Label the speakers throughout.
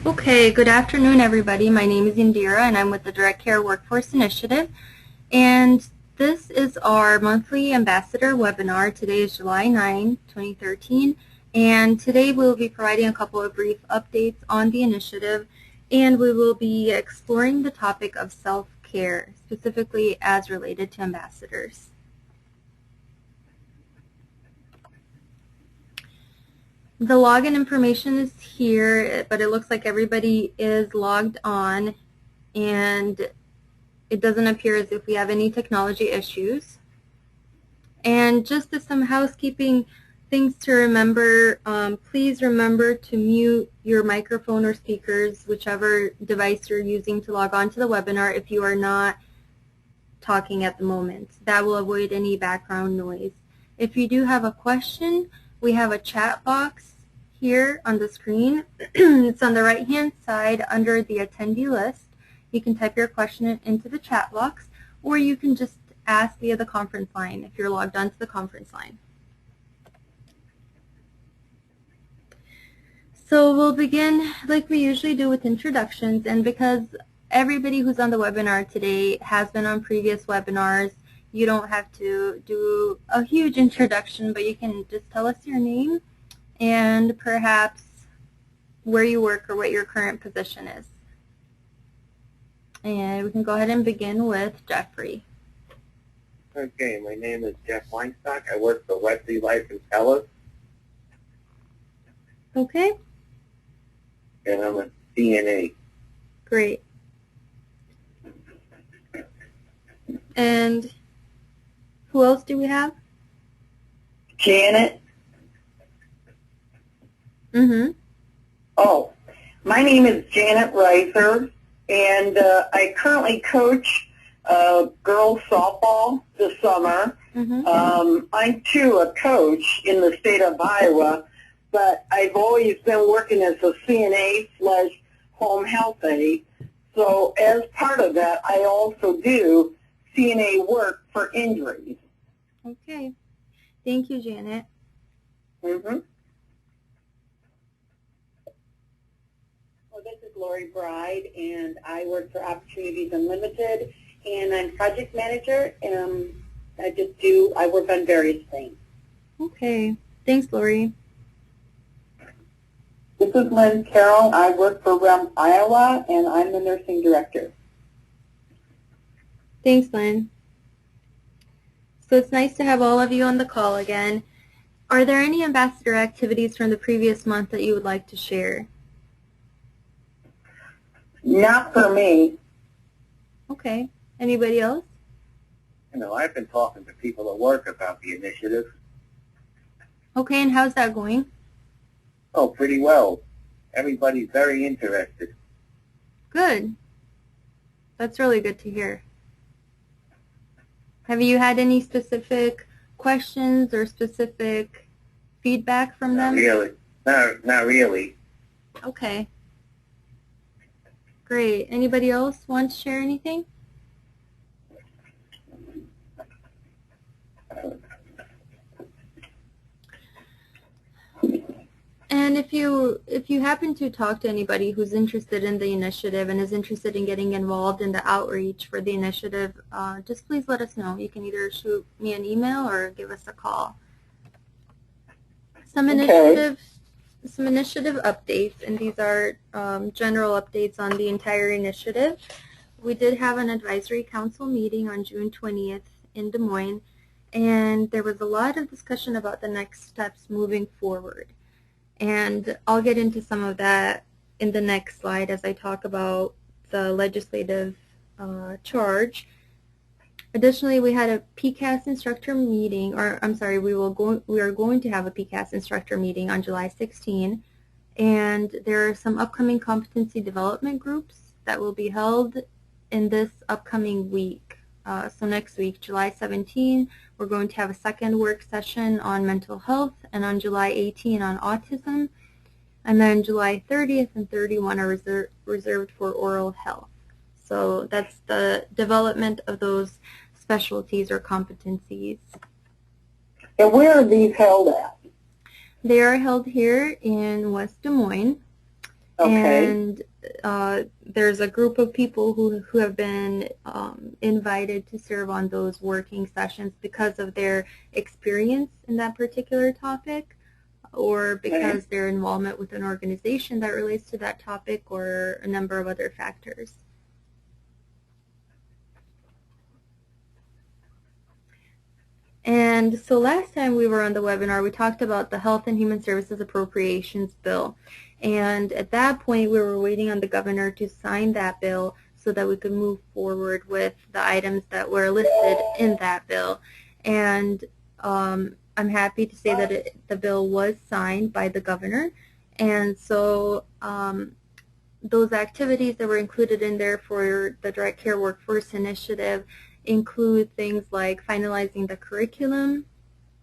Speaker 1: Okay, good afternoon, everybody. My name is Indira, and I'm with the Direct Care Workforce Initiative. And this is our monthly ambassador webinar. Today is July 9, 2013. And today we'll be providing a couple of brief updates on the initiative, and we will be exploring the topic of self-care, specifically as related to ambassadors. The login information is here, but it looks like everybody is logged on, and it doesn't appear as if we have any technology issues. And just as some housekeeping things to remember, please remember to mute your microphone or speakers, whichever device you're using to log on to the webinar, if you are not talking at the moment. That will avoid any background noise. If you do have a question, we have a chat box here on the screen. It's on the right-hand side under the attendee list. You can type your question into the chat box, or you can just ask via the conference line if you're logged onto the conference line. So we'll begin like we usually do with introductions, and because everybody who's on the webinar today has been on previous webinars, you don't have to do a huge introduction, but you can just tell us your name and perhaps where you work or what your current position is. And we can go ahead and begin with Jeffrey.
Speaker 2: Okay, my name is Jeff Weinstock. I work for Wesley Life in Telus,
Speaker 1: Okay,
Speaker 2: and I'm a CNA.
Speaker 1: great. And who else do we have?
Speaker 3: Janet.
Speaker 1: Oh,
Speaker 3: My name is Janet Reiser, and I currently coach girls softball this summer. I'm too a coach in the state of Iowa, but I've always been working as a CNA/home health aide. So as part of that, I also do CNA work for injuries.
Speaker 1: Okay. Thank you, Janet.
Speaker 3: Well, this is Lori Bride, and I work for Opportunities Unlimited, and I'm project manager, and I work on various things.
Speaker 1: Okay. Thanks, Lori.
Speaker 3: This is Lynn Carroll. I work for REM Iowa, and I'm the nursing director.
Speaker 1: Thanks, Lynn. So it's nice to have all of you on the call again. Are there any ambassador activities from the previous month that you would like to share?
Speaker 3: Not for me.
Speaker 1: Okay. Anybody else?
Speaker 2: You know, I've been talking to people at work about the initiative.
Speaker 1: Okay, and how's that going?
Speaker 2: Oh, pretty well. Everybody's very interested.
Speaker 1: Good. That's really good to hear. Have you had any specific questions or specific feedback from them?
Speaker 2: Not really. Not really.
Speaker 1: Okay. Great. Anybody else want to share anything? And if you happen to talk to anybody who's interested in the initiative and is interested in getting involved in the outreach for the initiative, just please let us know. You can either shoot me an email or give us a call. Some initiative updates, and these are general updates on the entire initiative. We did have an advisory council meeting on June 20th in Des Moines, and there was a lot of discussion about the next steps moving forward. And I'll get into some of that in the next slide as I talk about the legislative charge. Additionally, we had a PCAS instructor meeting, or I'm sorry, we are going to have a PCAS instructor meeting on July 16, and there are some upcoming competency development groups that will be held in this upcoming week. So next week, July 17, we're going to have a second work session on mental health, and on July 18 on autism, and then July 30th and 31 are reserved for oral health. So that's the development of those specialties or competencies.
Speaker 3: And where are these held at?
Speaker 1: They are held here in West Des Moines.
Speaker 3: Okay.
Speaker 1: And there's a group of people who have been invited to serve on those working sessions because of their experience in that particular topic, or because their involvement with an organization that relates to that topic, or a number of other factors. And so last time we were on the webinar, we talked about the Health and Human Services Appropriations Bill. And at that point, we were waiting on the governor to sign that bill so that we could move forward with the items that were listed in that bill. And I'm happy to say that the bill was signed by the governor. And so those activities that were included in there for the Direct Care Workforce Initiative include things like finalizing the curriculum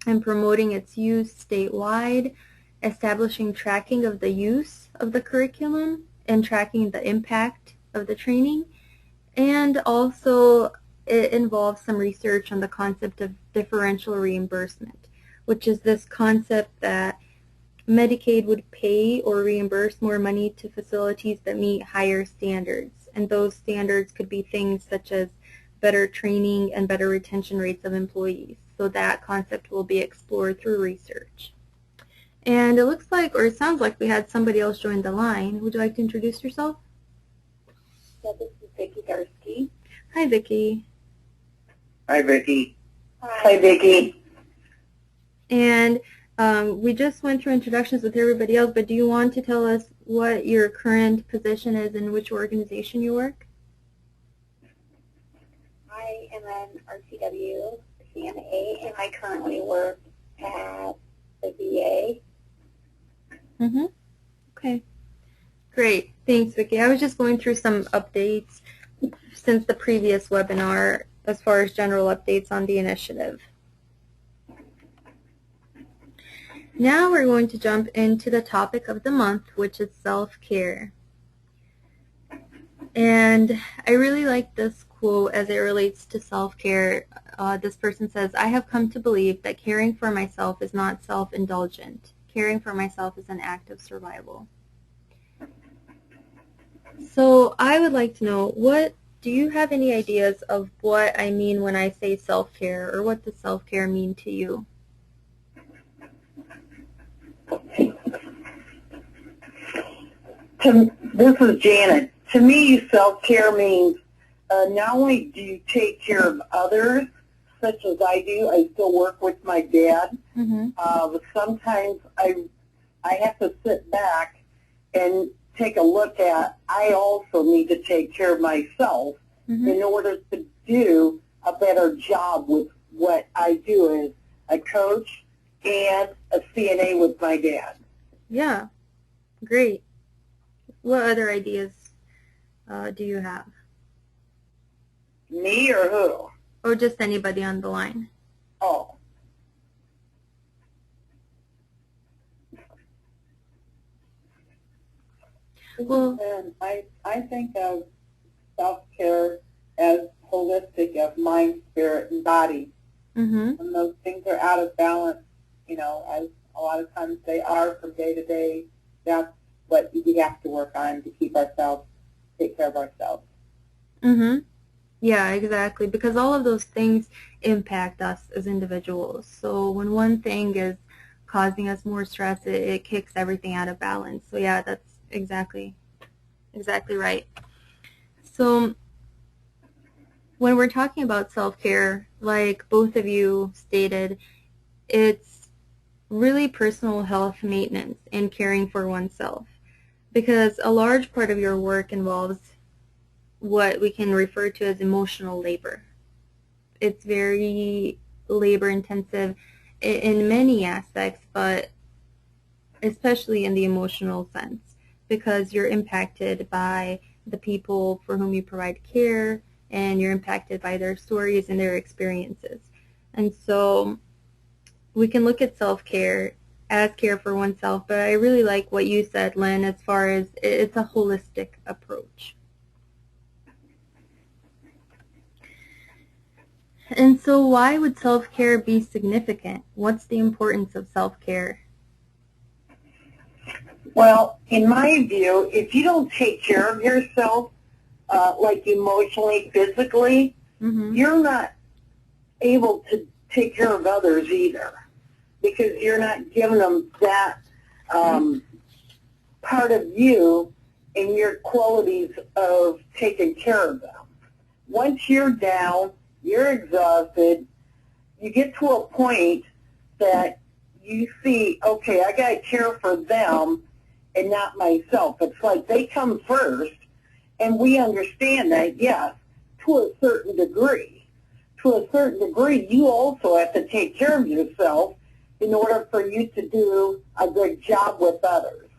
Speaker 1: and promoting its use statewide, establishing tracking of the use of the curriculum and tracking the impact of the training, and also it involves some research on the concept of differential reimbursement, which is this concept that Medicaid would pay or reimburse more money to facilities that meet higher standards, and those standards could be things such as better training and better retention rates of employees. So that concept will be explored through research. And it looks like, or it sounds like we had somebody else join the line. Would you like to introduce yourself?
Speaker 4: Yeah, this is Vicki Gursky.
Speaker 1: Hi, Vicki.
Speaker 2: Hi, Vicki.
Speaker 3: Hi, Vicki.
Speaker 1: And we just went through introductions with everybody else, but do you want to tell us what your current position is and which organization you work?
Speaker 4: I am an RCW CNA, and I currently work at the VA.
Speaker 1: Okay. Great. Thanks, Vicki. I was just going through some updates since the previous webinar as far as general updates on the initiative. Now we're going to jump into the topic of the month, which is self-care. And I really like this quote as it relates to self-care. This person says, "I have come to believe that caring for myself is not self-indulgent. Caring for myself is an act of survival." So I would like to know, do you have any ideas of what I mean when I say self-care, or what does self-care mean to you?
Speaker 3: This is Janet. To me, self-care means not only do you take care of others, such as I do. I still work with my dad. But sometimes I have to sit back and take a look at, I also need to take care of myself in order to do a better job with what I do as a coach and a CNA with my dad.
Speaker 1: Yeah, great. What other ideas do you have?
Speaker 3: Me or who?
Speaker 1: Or just anybody on the line?
Speaker 3: Oh.
Speaker 1: Well,
Speaker 4: I think of self-care as holistic of mind, spirit, and body. When those things are out of balance, you know, as a lot of times they are from day to day, that's what we have to work on to keep ourselves, take care of ourselves.
Speaker 1: Yeah, exactly, because all of those things impact us as individuals. So when one thing is causing us more stress, it kicks everything out of balance. So yeah, that's exactly right. So when we're talking about self-care, like both of you stated, it's really personal health maintenance and caring for oneself, because a large part of your work involves what we can refer to as emotional labor. It's very labor intensive in many aspects, but especially in the emotional sense, because you're impacted by the people for whom you provide care, and you're impacted by their stories and their experiences. And so we can look at self-care as care for oneself, but I really like what you said, Lynn, as far as it's a holistic approach. And so why would self-care be significant? What's the importance of self-care?
Speaker 3: Well, in my view, if you don't take care of yourself, like emotionally, physically, you're not able to take care of others either, because you're not giving them that part of you and your qualities of taking care of them. Once you're down, you're exhausted, you get to a point that you see, okay, I got to care for them and not myself. It's like they come first, and we understand that, yes, to a certain degree. To a certain degree, you also have to take care of yourself in order for you to do a good job with others.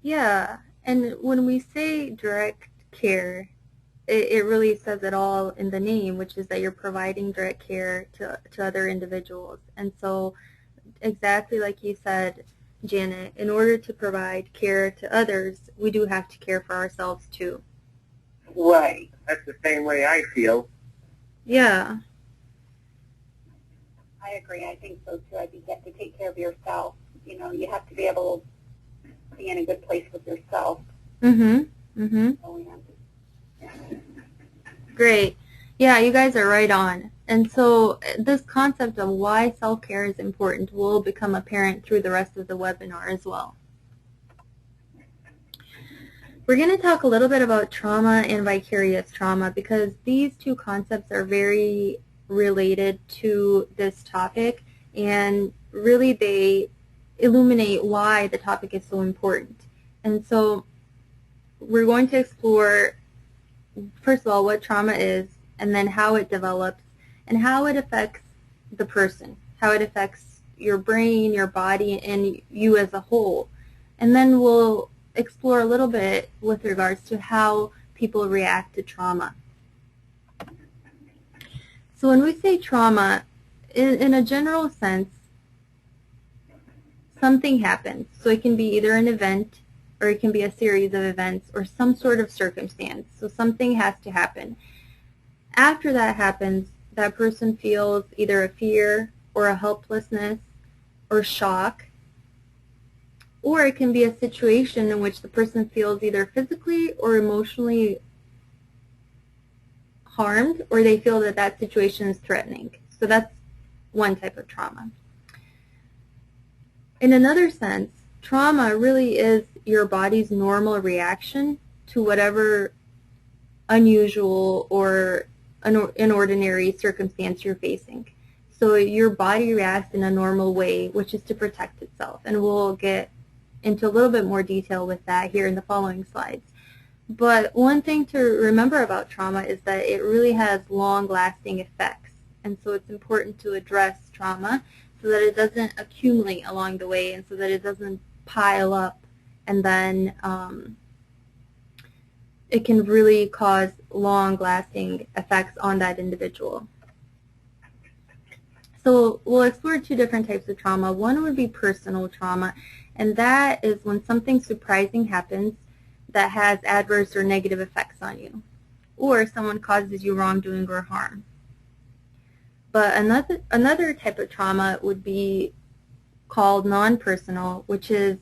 Speaker 1: Yeah, and when we say direct care, it really says it all in the name, which is that you're providing direct care to other individuals. And so exactly like you said, Janet, in order to provide care to others, we do have to care for ourselves too.
Speaker 3: Right.
Speaker 2: That's the same way I feel.
Speaker 1: Yeah.
Speaker 4: I agree. I think so too. I think you have to take care of yourself. You know, you have to be able to be in a good place with yourself.
Speaker 1: Great. Yeah, you guys are right on. And so this concept of why self-care is important will become apparent through the rest of the webinar as well. We're going to talk a little bit about trauma and vicarious trauma because these two concepts are very related to this topic, and really they illuminate why the topic is so important. And so we're going to explore, first of all, what trauma is, and then how it develops, and how it affects the person, how it affects your brain, your body, and you as a whole. And then we'll explore a little bit with regards to how people react to trauma. So when we say trauma, in a general sense, something happens. So it can be either an event, or it can be a series of events, or some sort of circumstance. So something has to happen. After that happens, that person feels either a fear or a helplessness or shock, or it can be a situation in which the person feels either physically or emotionally harmed, or they feel that that situation is threatening. So that's one type of trauma. In another sense, trauma really is your body's normal reaction to whatever unusual or inordinary circumstance you're facing. So your body reacts in a normal way, which is to protect itself. And we'll get into a little bit more detail with that here in the following slides. But one thing to remember about trauma is that it really has long-lasting effects. And so it's important to address trauma so that it doesn't accumulate along the way, and so that it doesn't pile up, and then it can really cause long-lasting effects on that individual. So we'll explore two different types of trauma. One would be personal trauma, and that is when something surprising happens that has adverse or negative effects on you, or someone causes you wrongdoing or harm. But another type of trauma would be called non-personal, which is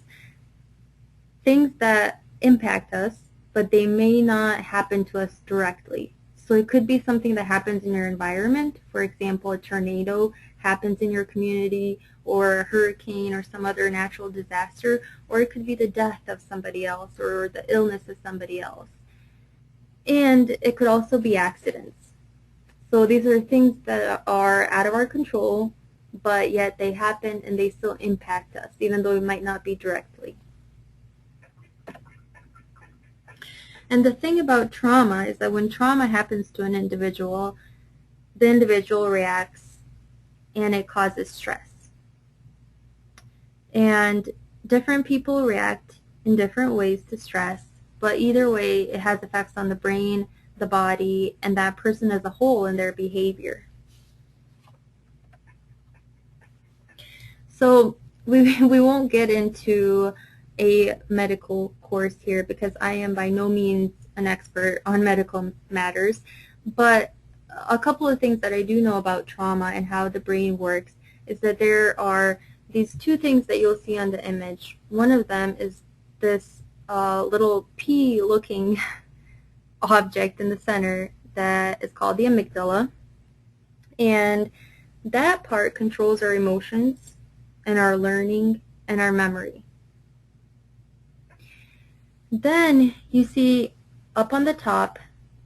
Speaker 1: things that impact us, but they may not happen to us directly. So it could be something that happens in your environment. For example, a tornado happens in your community, or a hurricane or some other natural disaster, or it could be the death of somebody else or the illness of somebody else. And it could also be accidents. So these are things that are out of our control, but yet they happen and they still impact us, even though it might not be directly. And the thing about trauma is that when trauma happens to an individual, the individual reacts and it causes stress. And different people react in different ways to stress, but either way it has effects on the brain, the body, and that person as a whole and their behavior. So we won't get into a medical course here because I am by no means an expert on medical matters, but a couple of things that I do know about trauma and how the brain works is that there are these two things that you'll see on the image. One of them is this little pea-looking object in the center that is called the amygdala, and that part controls our emotions and our learning and our memory. Then you see up on the top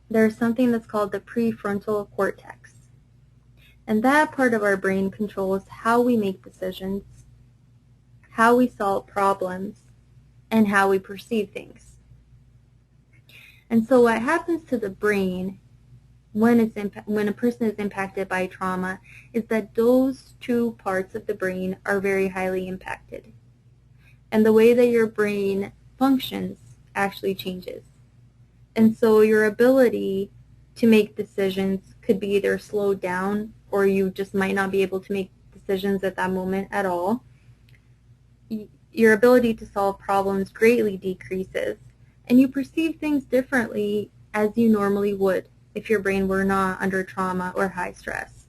Speaker 1: there's something that's called the prefrontal cortex, and that part of our brain controls how we make decisions, how we solve problems, and how we perceive things. And so what happens to the brain when a person is impacted by trauma is that those two parts of the brain are very highly impacted. And the way that your brain functions actually changes. And so your ability to make decisions could be either slowed down, or you just might not be able to make decisions at that moment at all. Your ability to solve problems greatly decreases, and you perceive things differently as you normally would if your brain were not under trauma or high stress.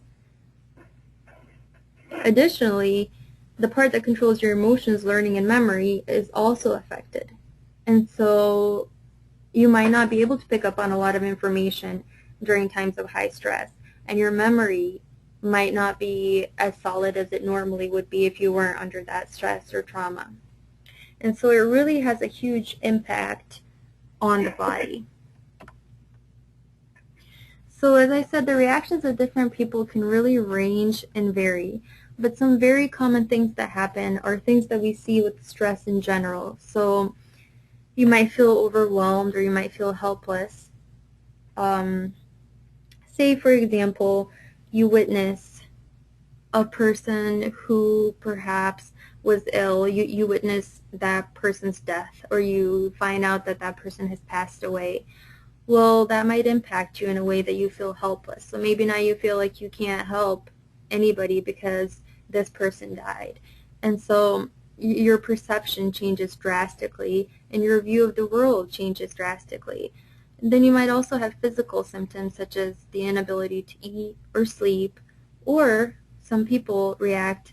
Speaker 1: Additionally, the part that controls your emotions, learning, and memory is also affected. And so you might not be able to pick up on a lot of information during times of high stress, and your memory might not be as solid as it normally would be if you weren't under that stress or trauma. And so it really has a huge impact on the body. So as I said, the reactions of different people can really range and vary, but some very common things that happen are things that we see with stress in general. So you might feel overwhelmed, or you might feel helpless. Say, for example, you witness a person who perhaps was ill, you witness that person's death, or you find out that that person has passed away. Well, that might impact you in a way that you feel helpless. So maybe now you feel like you can't help anybody because this person died. And so your perception changes drastically, and your view of the world changes drastically. And then you might also have physical symptoms such as the inability to eat or sleep, or some people react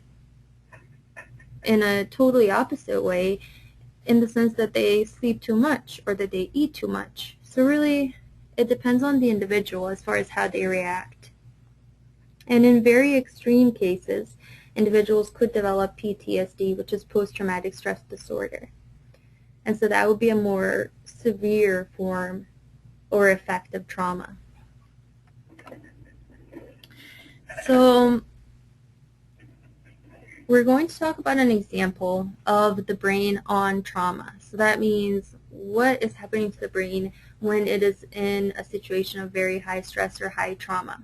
Speaker 1: in a totally opposite way, in the sense that they sleep too much or that they eat too much. So really, it depends on the individual as far as how they react. And in very extreme cases, individuals could develop PTSD, which is post-traumatic stress disorder. And so that would be a more severe form or effect of trauma. So we're going to talk about an example of the brain on trauma. So that means what is happening to the brain when it is in a situation of very high stress or high trauma.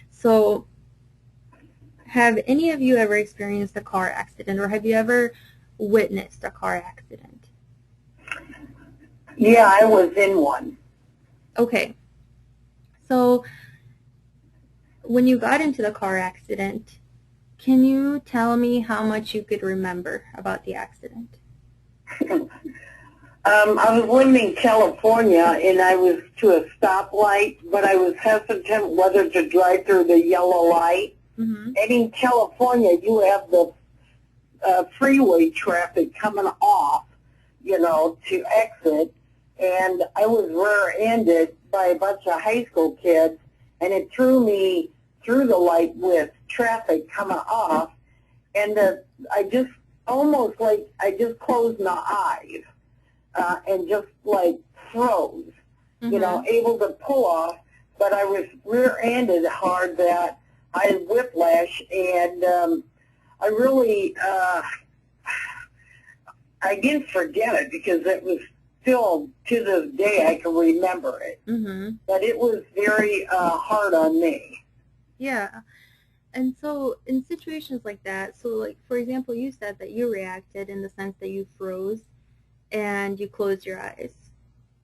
Speaker 1: So have any of you ever experienced a car accident, or have you ever witnessed a car accident?
Speaker 3: Yeah, I was in one.
Speaker 1: Okay. So when you got into the car accident, can you tell me how much you could remember about the accident?
Speaker 3: I was living in California, and I was to a stoplight, but I was hesitant whether to drive through the yellow light. Mm-hmm. And in California, you have the freeway traffic coming off, to exit. And I was rear-ended by a bunch of high school kids, and it threw me through the light with traffic coming off. And I just closed my eyes and just froze, mm-hmm. Able to pull off. But I was rear-ended hard that I had whiplash, and I really, I didn't forget it because it was still, to this day, I can remember it. Mm-hmm. But it was very hard on me.
Speaker 1: Yeah. And so in situations like that, so for example, you said that you reacted in the sense that you froze and you closed your eyes.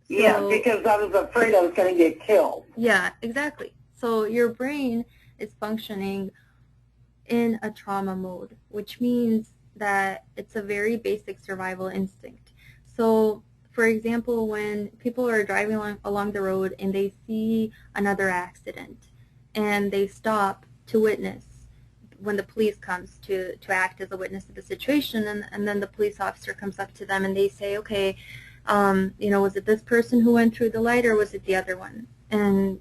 Speaker 1: So,
Speaker 3: yeah, because I was afraid I was going to get killed.
Speaker 1: Yeah, exactly. So your brain is functioning in a trauma mode, which means that it's a very basic survival instinct. So, for example, when people are driving along the road and they see another accident and they stop to witness when the police comes to act as a witness to the situation, and then the police officer comes up to them and they say, okay, was it this person who went through the light or was it the other one? And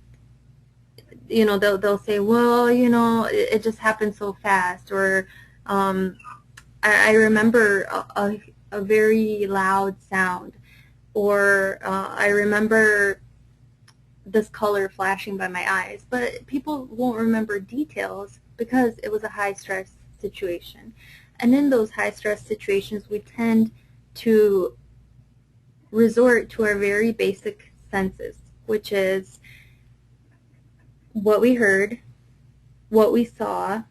Speaker 1: they'll say, well, it just happened so fast, or I remember a very loud sound, or I remember this color flashing by my eyes. But people won't remember details because it was a high-stress situation. And in those high-stress situations, we tend to resort to our very basic senses, which is what we heard, what we saw,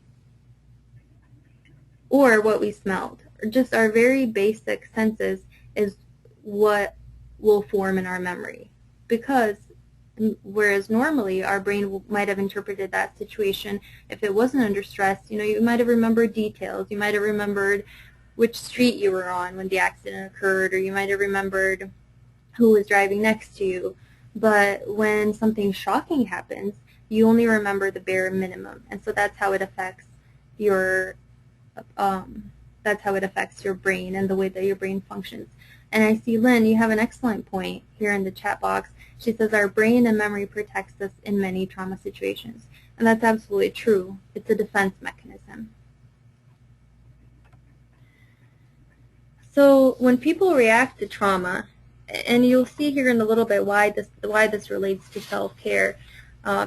Speaker 1: or what we smelled. Or just our very basic senses is what will form in our memory. Because whereas normally our brain might have interpreted that situation, if it wasn't under stress, you might have remembered details. You might have remembered which street you were on when the accident occurred, or you might have remembered who was driving next to you. But when something shocking happens, you only remember the bare minimum, and so that's how it affects your brain and the way that your brain functions. And I see, Lynn, you have an excellent point here in the chat box. She says our brain and memory protects us in many trauma situations. And that's absolutely true. It's a defense mechanism. So when people react to trauma, and you'll see here in a little bit why this relates to self-care,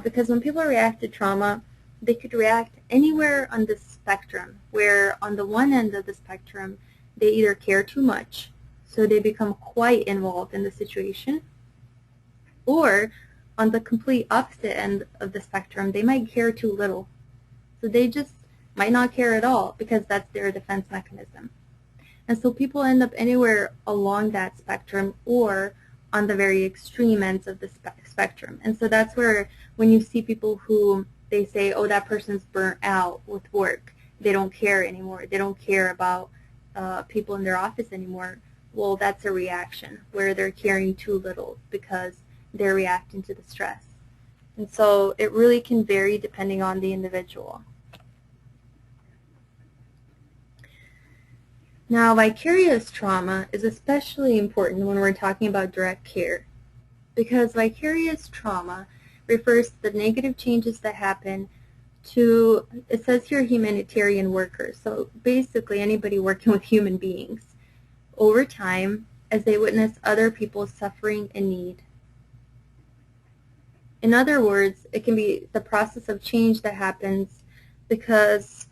Speaker 1: because when people react to trauma, they could react anywhere on the spectrum, where on the one end of the spectrum, they either care too much, so they become quite involved in the situation, or on the complete opposite end of the spectrum, they might care too little. So they just might not care at all because that's their defense mechanism. And so people end up anywhere along that spectrum or on the very extreme ends of the spectrum. And so that's where when you see people who they say, oh, that person's burnt out with work, they don't care anymore, they don't care about people in their office anymore. Well, that's a reaction where they're caring too little because they're reacting to the stress. And so it really can vary depending on the individual. Now, vicarious trauma is especially important when we're talking about direct care, because vicarious trauma refers to the negative changes that happen to, it says here, humanitarian workers. So basically anybody working with human beings over time as they witness other people's suffering and need. In other words, it can be the process of change that happens because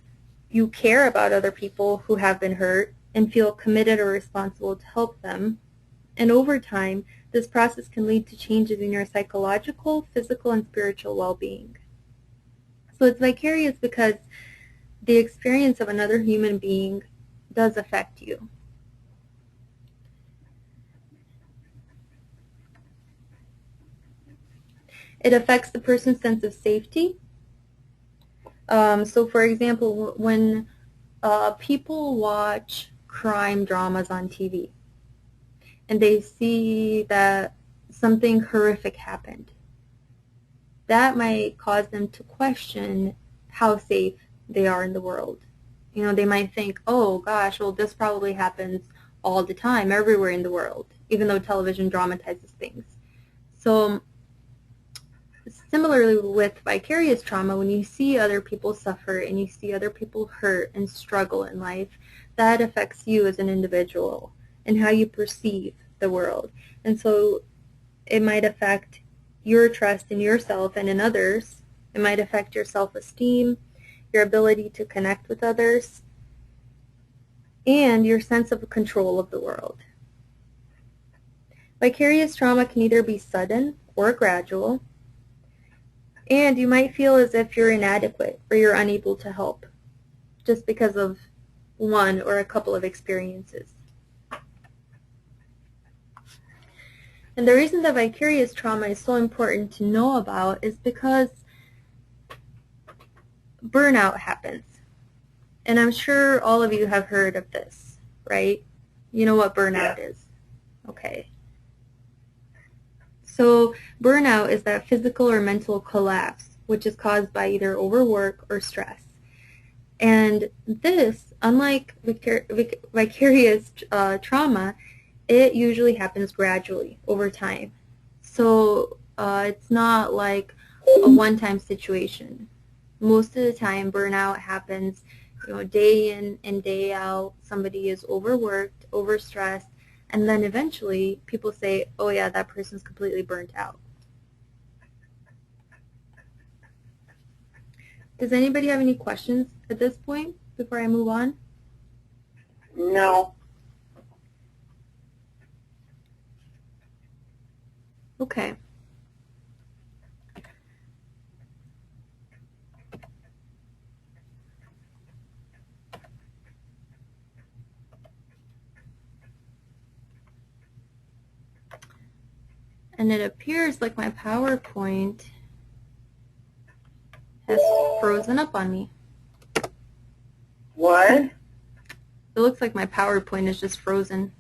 Speaker 1: you care about other people who have been hurt and feel committed or responsible to help them. And over time, this process can lead to changes in your psychological, physical, and spiritual well-being. So it's vicarious because the experience of another human being does affect you. It affects the person's sense of safety. So for example, when people watch crime dramas on TV and they see that something horrific happened, that might cause them to question how safe they are in the world. They might think, oh gosh, well this probably happens all the time, everywhere in the world, even though television dramatizes things. So similarly with vicarious trauma, when you see other people suffer and you see other people hurt and struggle in life, that affects you as an individual and how you perceive the world. And so it might affect your trust in yourself and in others. It might affect your self-esteem, your ability to connect with others, and your sense of control of the world. Vicarious trauma can either be sudden or gradual, and you might feel as if you're inadequate or you're unable to help just because of one or a couple of experiences. And the reason that vicarious trauma is so important to know about is because burnout happens. And I'm sure all of you have heard of this, right? You know what burnout is. Okay. So burnout is that physical or mental collapse, which is caused by either overwork or stress. And this, unlike vicarious trauma, it usually happens gradually over time. So it's not like a one-time situation. Most of the time, burnout happens, day in and day out. Somebody is overworked, overstressed, and then eventually people say, oh yeah, that person's completely burnt out. Does anybody have any questions at this point before I move on?
Speaker 3: No.
Speaker 1: Okay. And it appears like my PowerPoint has frozen up on me.
Speaker 3: What?
Speaker 1: It looks like my PowerPoint is just frozen.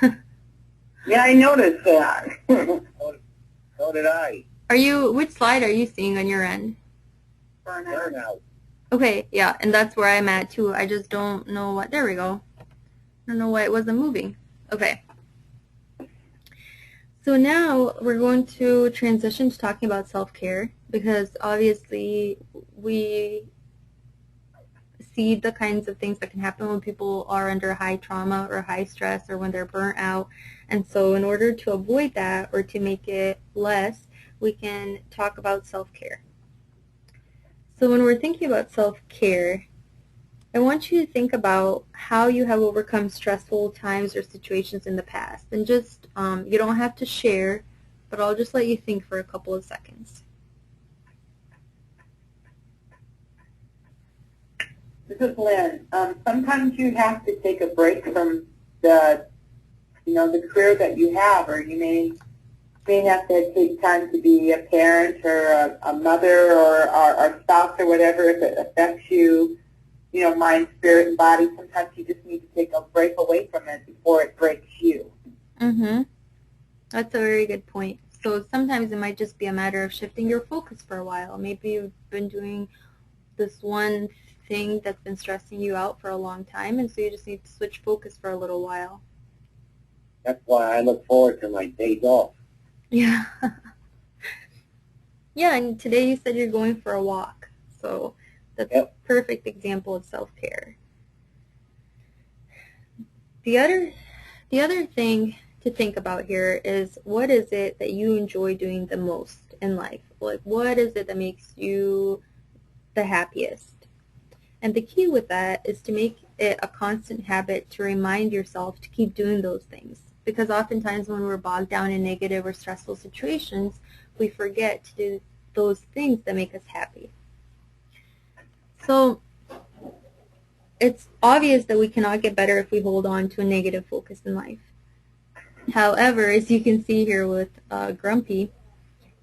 Speaker 3: Yeah, I noticed that.
Speaker 2: So did I.
Speaker 1: Which slide are you seeing on your end?
Speaker 2: Burnout.
Speaker 1: Okay, yeah, and that's where I'm at too. I just don't know what, there we go. I don't know why it wasn't moving. Okay. So now we're going to transition to talking about self-care, because obviously we see the kinds of things that can happen when people are under high trauma or high stress or when they're burnt out. And so in order to avoid that or to make it less, we can talk about self-care. So when we're thinking about self-care, I want you to think about how you have overcome stressful times or situations in the past. And just, you don't have to share, but I'll just let you think for a couple of seconds.
Speaker 4: This is Lynn. Sometimes you have to take a break from the career that you have, or you may have to take time to be a parent or a mother or a spouse or whatever if it affects you, mind, spirit, and body. Sometimes you just need to take a break away from it before it breaks you.
Speaker 1: Mm-hmm. That's a very good point. So sometimes it might just be a matter of shifting your focus for a while. Maybe you've been doing this one thing that's been stressing you out for a long time, and so you just need to switch focus for a little while.
Speaker 2: That's why I look forward to my days off.
Speaker 1: Yeah. Yeah, and today you said you're going for a walk, so that's a perfect example of self-care. The other thing to think about here is, what is it that you enjoy doing the most in life? Like, what is it that makes you the happiest? And the key with that is to make it a constant habit to remind yourself to keep doing those things. Because oftentimes when we're bogged down in negative or stressful situations, we forget to do those things that make us happy. So it's obvious that we cannot get better if we hold on to a negative focus in life. However, as you can see here with Grumpy,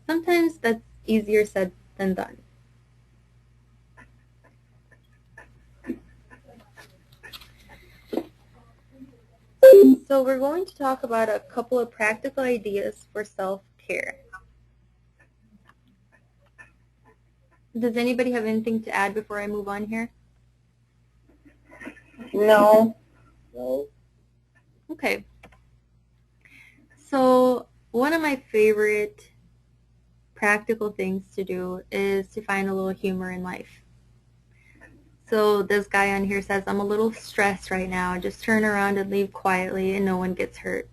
Speaker 1: sometimes that's easier said than done. So we're going to talk about a couple of practical ideas for self-care. Does anybody have anything to add before I move on here?
Speaker 3: No.
Speaker 2: No.
Speaker 1: Okay. So one of my favorite practical things to do is to find a little humor in life. So this guy on here says, I'm a little stressed right now. Just turn around and leave quietly and no one gets hurt.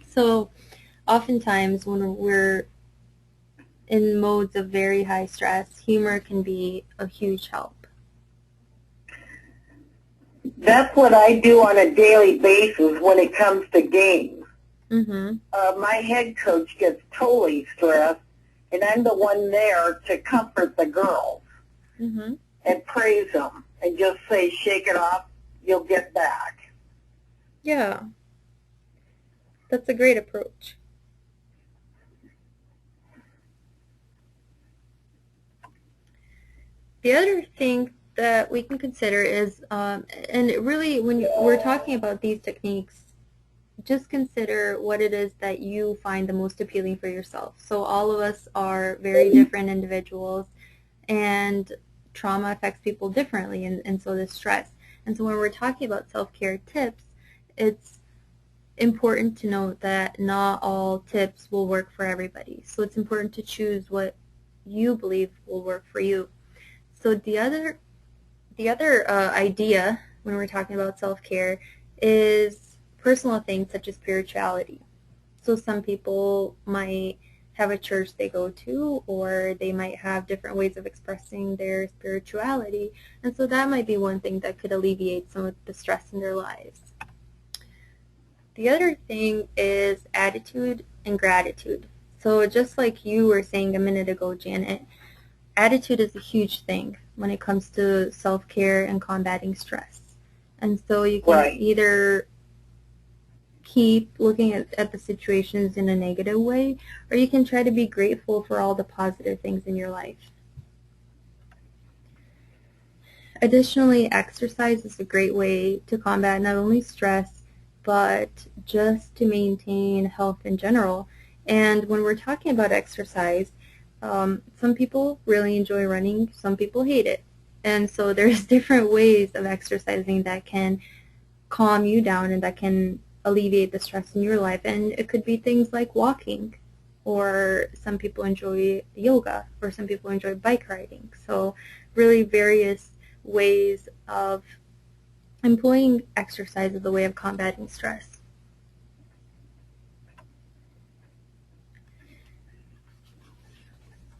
Speaker 1: So oftentimes when we're in modes of very high stress, humor can be a huge help.
Speaker 3: That's what I do on a daily basis when it comes to games.
Speaker 1: Mm-hmm.
Speaker 3: My head coach gets totally stressed, and I'm the one there to comfort the girls.
Speaker 1: Mm-hmm.
Speaker 3: And praise them and just say, shake it off, you'll get back.
Speaker 1: Yeah. That's a great approach. The other thing that we can consider is, and really when we're talking about these techniques, just consider what it is that you find the most appealing for yourself. So all of us are very different individuals, and trauma affects people differently, and so does stress. And so when we're talking about self-care tips, it's important to note that not all tips will work for everybody. So it's important to choose what you believe will work for you. So the other idea when we're talking about self-care is personal things such as spirituality. So some people might have a church they go to, or they might have different ways of expressing their spirituality, and so that might be one thing that could alleviate some of the stress in their lives. The other thing is attitude and gratitude. So just like you were saying a minute ago, Janet, attitude is a huge thing when it comes to self-care and combating stress. And so you can either keep looking at the situations in a negative way, or you can try to be grateful for all the positive things in your life. Additionally, exercise is a great way to combat not only stress, but just to maintain health in general. And when we're talking about exercise, some people really enjoy running, some people hate it. And so there's different ways of exercising that can calm you down and that can alleviate the stress in your life. And it could be things like walking, or some people enjoy yoga, or some people enjoy bike riding. So really various ways of employing exercise as a way of combating stress.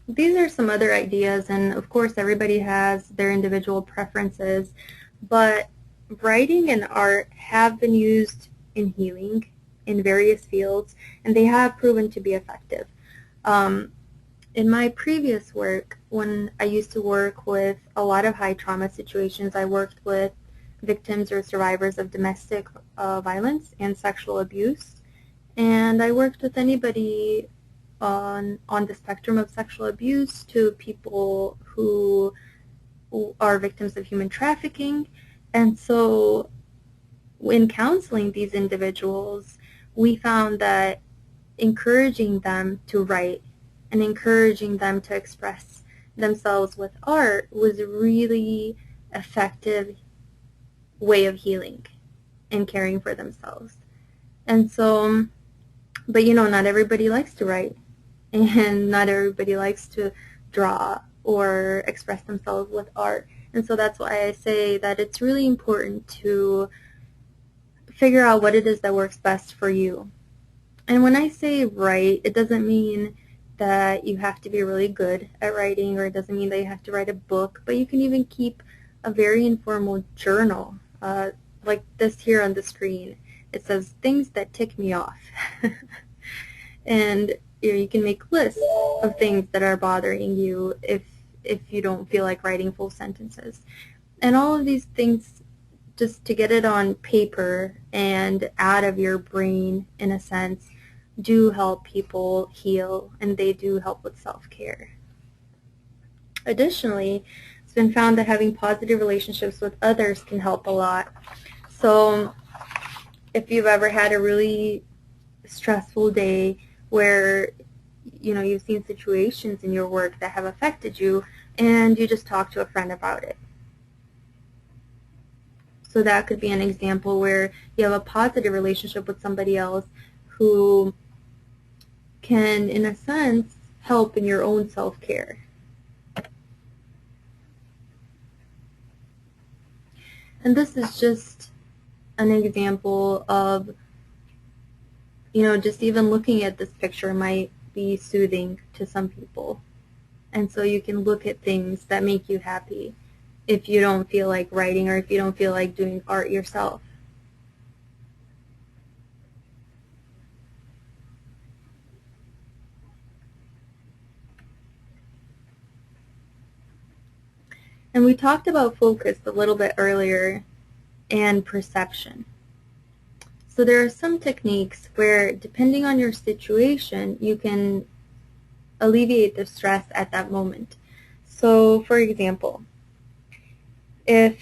Speaker 1: These are some other ideas, and of course everybody has their individual preferences, but writing and art have been used in healing in various fields, and they have proven to be effective. In my previous work, when I used to work with a lot of high trauma situations, I worked with victims or survivors of domestic violence and sexual abuse, and I worked with anybody on the spectrum of sexual abuse to people who are victims of human trafficking. And so in counseling these individuals, we found that encouraging them to write and encouraging them to express themselves with art was a really effective way of healing and caring for themselves. And so, but you know, not everybody likes to write, and not everybody likes to draw or express themselves with art. And so that's why I say that it's really important to figure out what it is that works best for you. And when I say write, it doesn't mean that you have to be really good at writing, or it doesn't mean that you have to write a book, but you can even keep a very informal journal, like this here on the screen. It says things that tick me off. And you can make lists of things that are bothering you if you don't feel like writing full sentences. And all of these things, just to get it on paper and out of your brain, in a sense, do help people heal, and they do help with self-care. Additionally, it's been found that having positive relationships with others can help a lot. So if you've ever had a really stressful day where you've seen situations in your work that have affected you, and you just talk to a friend about it. So that could be an example where you have a positive relationship with somebody else who can, in a sense, help in your own self-care. And this is just an example of, just even looking at this picture might be soothing to some people. And so you can look at things that make you happy if you don't feel like writing, or if you don't feel like doing art yourself. And we talked about focus a little bit earlier, and perception. So there are some techniques where, depending on your situation, you can alleviate the stress at that moment. So, for example, if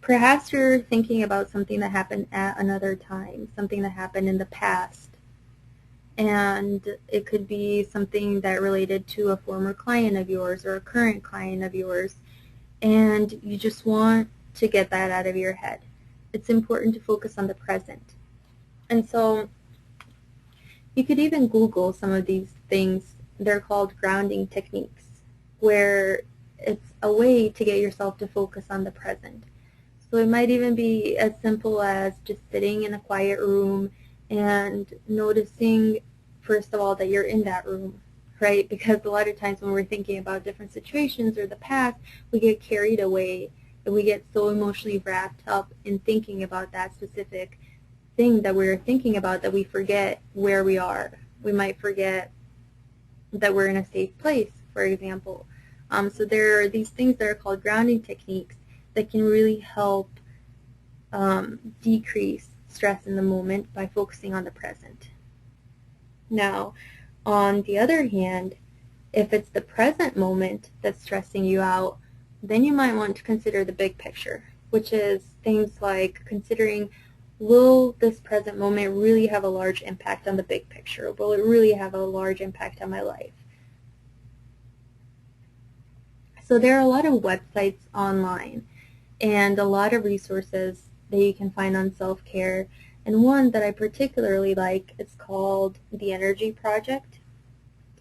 Speaker 1: perhaps you're thinking about something that happened at another time, something that happened in the past, and it could be something that related to a former client of yours or a current client of yours, and you just want to get that out of your head. It's important to focus on the present. And so you could even Google some of these things. They're called grounding techniques, where it's a way to get yourself to focus on the present. So it might even be as simple as just sitting in a quiet room and noticing, first of all, that you're in that room, right? Because a lot of times when we're thinking about different situations or the past, we get carried away and we get so emotionally wrapped up in thinking about that specific thing that we're thinking about that we forget where we are. We might forget that we're in a safe place, for example. So there are these things that are called grounding techniques that can really help decrease stress in the moment by focusing on the present. Now, on the other hand, if it's the present moment that's stressing you out, then you might want to consider the big picture, which is things like considering, will this present moment really have a large impact on the big picture? Will it really have a large impact on my life? So there are a lot of websites online and a lot of resources that you can find on self-care. And one that I particularly like is called The Energy Project.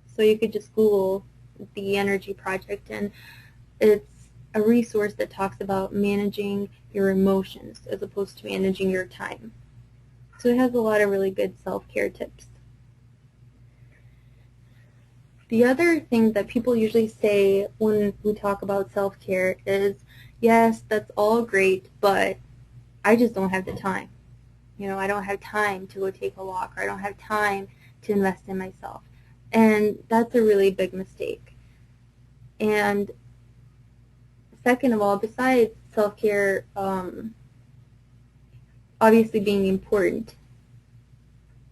Speaker 1: So you could just Google The Energy Project, and it's a resource that talks about managing your emotions as opposed to managing your time. So it has a lot of really good self-care tips. The other thing that people usually say when we talk about self-care is, yes, that's all great, but I just don't have the time. You know, I don't have time to go take a walk, or I don't have time to invest in myself. And that's a really big mistake. And second of all, besides self-care obviously being important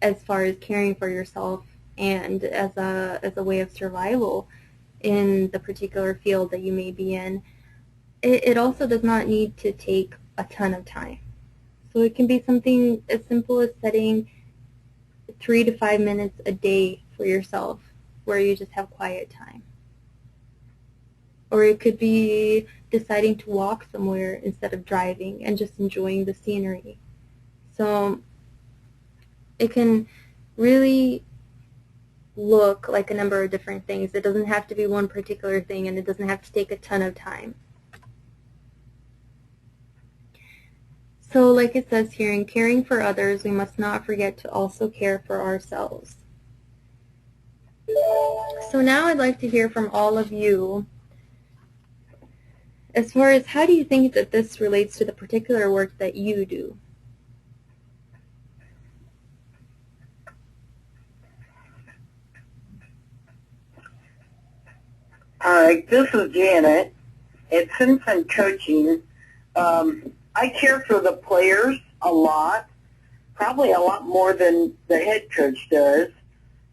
Speaker 1: as far as caring for yourself and as a way of survival in the particular field that you may be in, it also does not need to take a ton of time. So it can be something as simple as setting 3 to 5 minutes a day for yourself where you just have quiet time. Or it could be deciding to walk somewhere instead of driving and just enjoying the scenery. So it can really look like a number of different things. It doesn't have to be one particular thing, and it doesn't have to take a ton of time. So like it says here, in caring for others, we must not forget to also care for ourselves. So now I'd like to hear from all of you as far as how do you think that this relates to the particular work that you do?
Speaker 3: Hi, this is Janet. And since I'm coaching, I care for the players a lot, probably a lot more than the head coach does.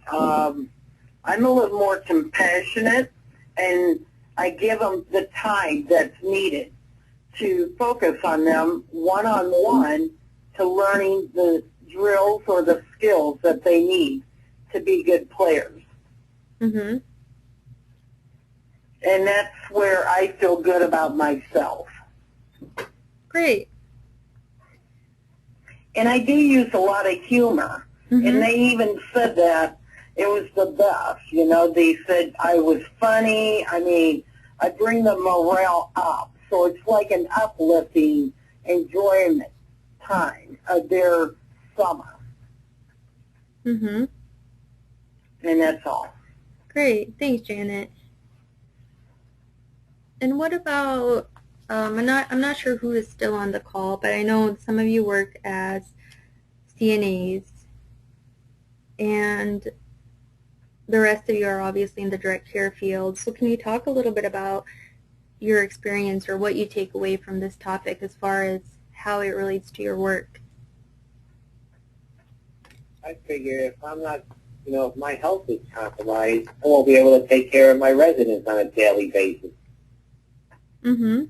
Speaker 3: I'm a little more compassionate, and I give them the time that's needed to focus on them one-on-one to learning the drills or the skills that they need to be good players.
Speaker 1: Mm-hmm.
Speaker 3: And that's where I feel good about myself.
Speaker 1: Great.
Speaker 3: And I do use a lot of humor.
Speaker 1: Mm-hmm.
Speaker 3: And they even said that it was the best. You know, they said I was funny. I mean, I bring the morale up. So it's like an uplifting enjoyment time of their summer.
Speaker 1: Mm-hmm.
Speaker 3: And that's all.
Speaker 1: Great. Thanks, Janet. And what about, I'm not sure who is still on the call, but I know some of you work as CNAs, and the rest of you are obviously in the direct care field. So can you talk a little bit about your experience or what you take away from this topic as far as how it relates to your work?
Speaker 2: I figure if I'm not, if my health is compromised, I won't be able to take care of my residents on a daily basis.
Speaker 1: Mm-hmm.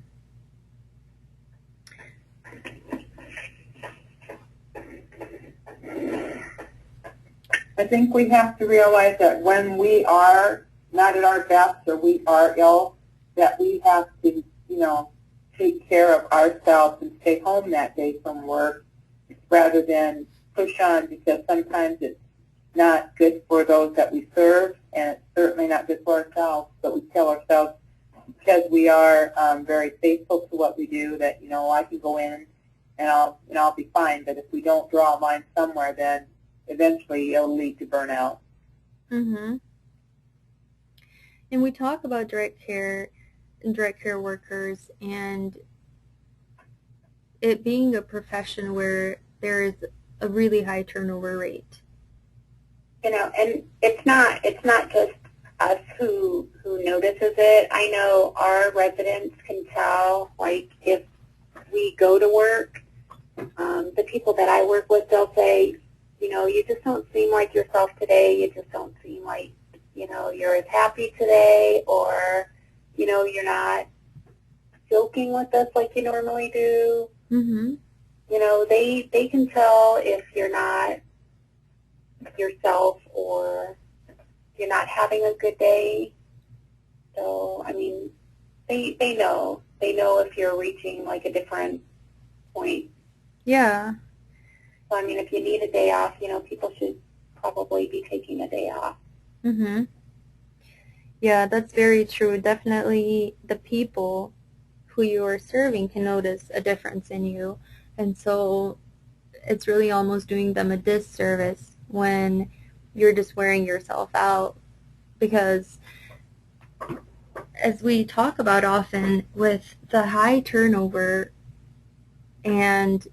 Speaker 4: I think we have to realize that when we are not at our best or we are ill, that we have to, take care of ourselves and stay home that day from work rather than push on, because sometimes it's not good for those that we serve, and it's certainly not good for ourselves. But we tell ourselves, because we are very faithful to what we do, that I can go in and I'll be fine. But if we don't draw a line somewhere, then eventually it'll lead to burnout.
Speaker 1: Mm-hmm. And we talk about direct care workers and it being a profession where there is a really high turnover rate.
Speaker 5: And it's not just us who notices it. I know our residents can tell, like, if we go to work, the people that I work with, they'll say, you just don't seem like yourself today. You just don't seem like, you're as happy today, or, you're not joking with us like you normally do.
Speaker 1: Mm-hmm.
Speaker 5: They can tell if you're not yourself or you're not having a good day. So, I mean, they know. They know if you're reaching, like, a different point.
Speaker 1: Yeah.
Speaker 5: So, I mean, if you need a day off, people should probably be taking a day off.
Speaker 1: Mm-hmm. Yeah, that's very true. Definitely the people who you are serving can notice a difference in you. And so it's really almost doing them a disservice when you're just wearing yourself out, because as we talk about often with the high turnover, and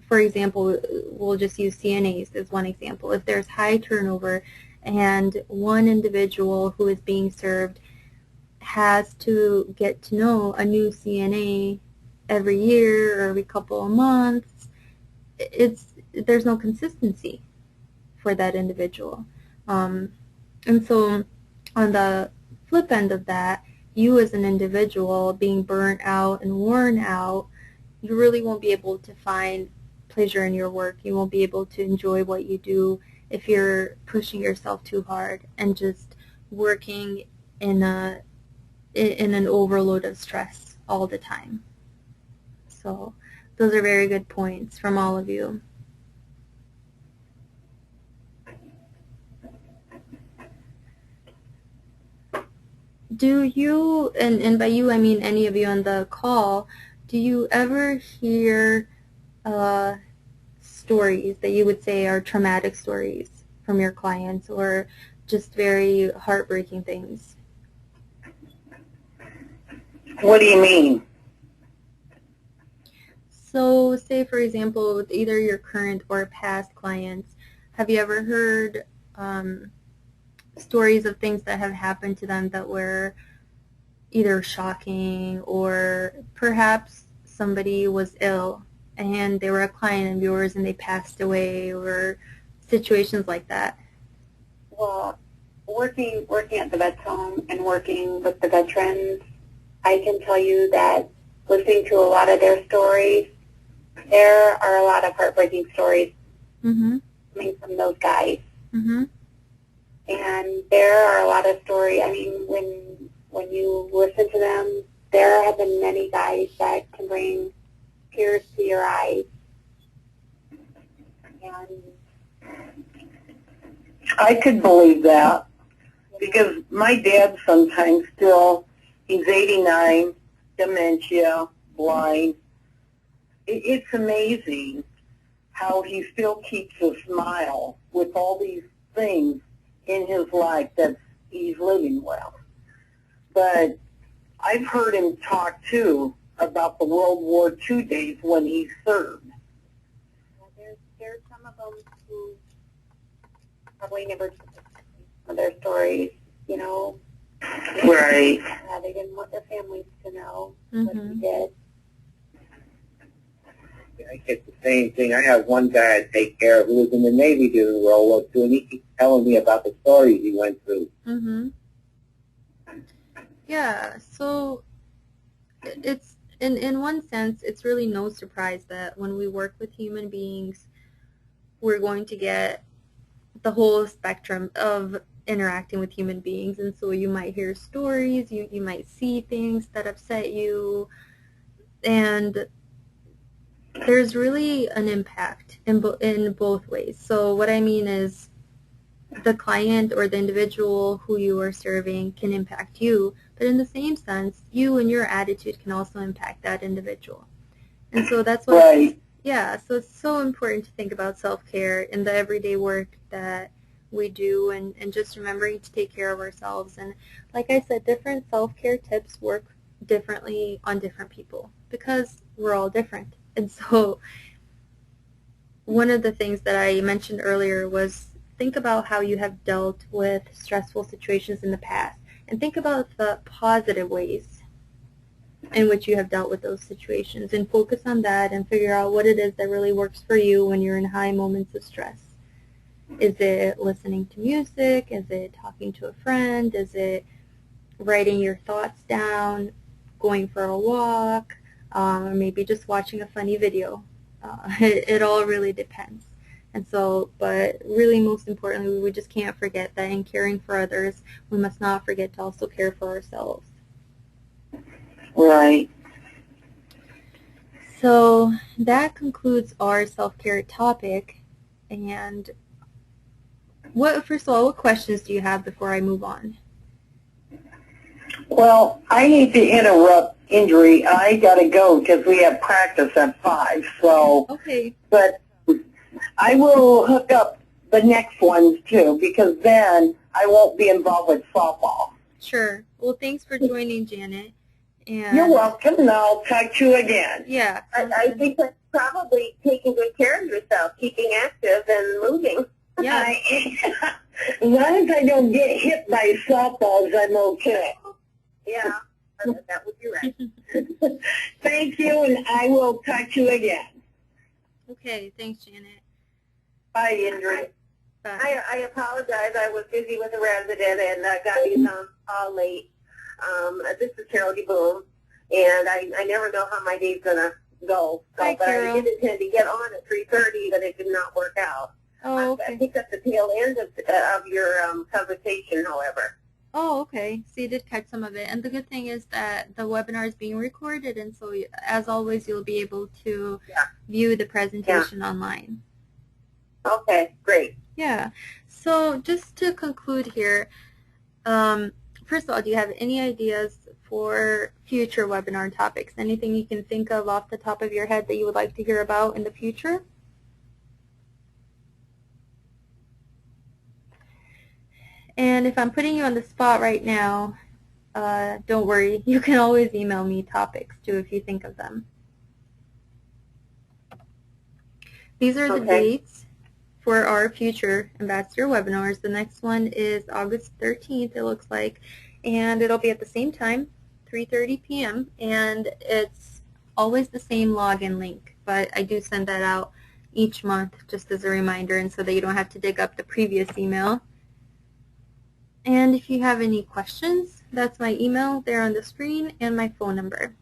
Speaker 1: for example, we'll just use CNAs as one example. If there's high turnover and one individual who is being served has to get to know a new CNA every year or every couple of months, there's no consistency for that individual. And so on the flip end of that, you as an individual being burnt out and worn out, you really won't be able to find pleasure in your work. You won't be able to enjoy what you do if you're pushing yourself too hard and just working in an overload of stress all the time. So those are very good points from all of you. Do you, and by you I mean any of you on the call, do you ever hear stories that you would say are traumatic stories from your clients, or just very heartbreaking things?
Speaker 3: What do you mean?
Speaker 1: So say, for example, with either your current or past clients, have you ever heard stories of things that have happened to them that were either shocking, or perhaps somebody was ill and they were a client of yours and they passed away, or situations like that?
Speaker 5: Well, working at the vet's home and working with the veterans, I can tell you that listening to a lot of their stories, there are a lot of heartbreaking stories coming from those guys.
Speaker 1: Mm-hmm.
Speaker 5: And there are a lot of stories. I mean, when you listen to them, there have been many guys that can bring tears to your eyes. And
Speaker 3: I could believe that, because my dad sometimes still, he's 89, dementia, blind. It's amazing how he still keeps a smile with all these things in his life that he's living with. But I've heard him talk, too, about the World War II days when he served.
Speaker 5: There's some of them who probably never told some of their stories,
Speaker 3: Right.
Speaker 5: They didn't want their families to know what he did.
Speaker 2: I get the same thing. I have one guy I take care of who was in the Navy during World War II, and he keeps telling me about the stories he went through.
Speaker 1: Mm-hmm. Yeah, so it's, in one sense, it's really no surprise that when we work with human beings, we're going to get the whole spectrum of interacting with human beings, and so you might hear stories, you might see things that upset you, and there's really an impact in both ways. So what I mean is the client or the individual who you are serving can impact you, but in the same sense, you and your attitude can also impact that individual. And so that's what,
Speaker 3: Right.
Speaker 1: yeah, so it's so important to think about self-care in the everyday work that we do, and just remembering to take care of ourselves. And like I said, different self-care tips work differently on different people because we're all different. And so one of the things that I mentioned earlier was think about how you have dealt with stressful situations in the past, and think about the positive ways in which you have dealt with those situations, and focus on that and figure out what it is that really works for you when you're in high moments of stress. Is it listening to music? Is it talking to a friend? Is it writing your thoughts down, going for a walk, or maybe just watching a funny video? It all really depends. And so, but really most importantly, we just can't forget that in caring for others, we must not forget to also care for ourselves.
Speaker 3: Right.
Speaker 1: So that concludes our self-care topic. And first of all, what questions do you have before I move on?
Speaker 3: Well, I need to interrupt Injury. I got to go because we have practice at 5. So,
Speaker 1: okay.
Speaker 3: But I will hook up the next ones too, because then I won't be involved with softball.
Speaker 1: Sure. Well, thanks for joining, Janet. And
Speaker 3: you're welcome, and I'll talk to you again.
Speaker 1: Yeah.
Speaker 5: I think that's probably taking good care of yourself, keeping active and moving.
Speaker 1: Yeah.
Speaker 3: As long as I don't get hit by softballs, I'm okay.
Speaker 5: Yeah, that would be right.
Speaker 3: Thank you, and I will talk to you again.
Speaker 1: Okay, thanks, Janet.
Speaker 3: Bye, Indra.
Speaker 1: Bye.
Speaker 5: I apologize. I was busy with a resident and got these all late. This is Carol DeBoom, and I never know how my day's going to go.
Speaker 1: Hi,
Speaker 5: but
Speaker 1: Carol.
Speaker 5: I did intend to get on at 3:30, but it did not work out.
Speaker 1: Oh, okay.
Speaker 5: I picked up the tail end of your conversation, however.
Speaker 1: Oh, okay. So you did catch some of it. And the good thing is that the webinar is being recorded, and so as always, you'll be able to view the presentation online.
Speaker 5: Okay, great.
Speaker 1: Yeah. So just to conclude here, first of all, do you have any ideas for future webinar topics? Anything you can think of off the top of your head that you would like to hear about in the future? And if I'm putting you on the spot right now, don't worry. You can always email me topics, too, if you think of them. These are the dates for our future Ambassador webinars. The next one is August 13th, it looks like, and it'll be at the same time, 3:30 p.m., and it's always the same login link, but I do send that out each month just as a reminder, and so that you don't have to dig up the previous email. And if you have any questions, that's my email there on the screen and my phone number.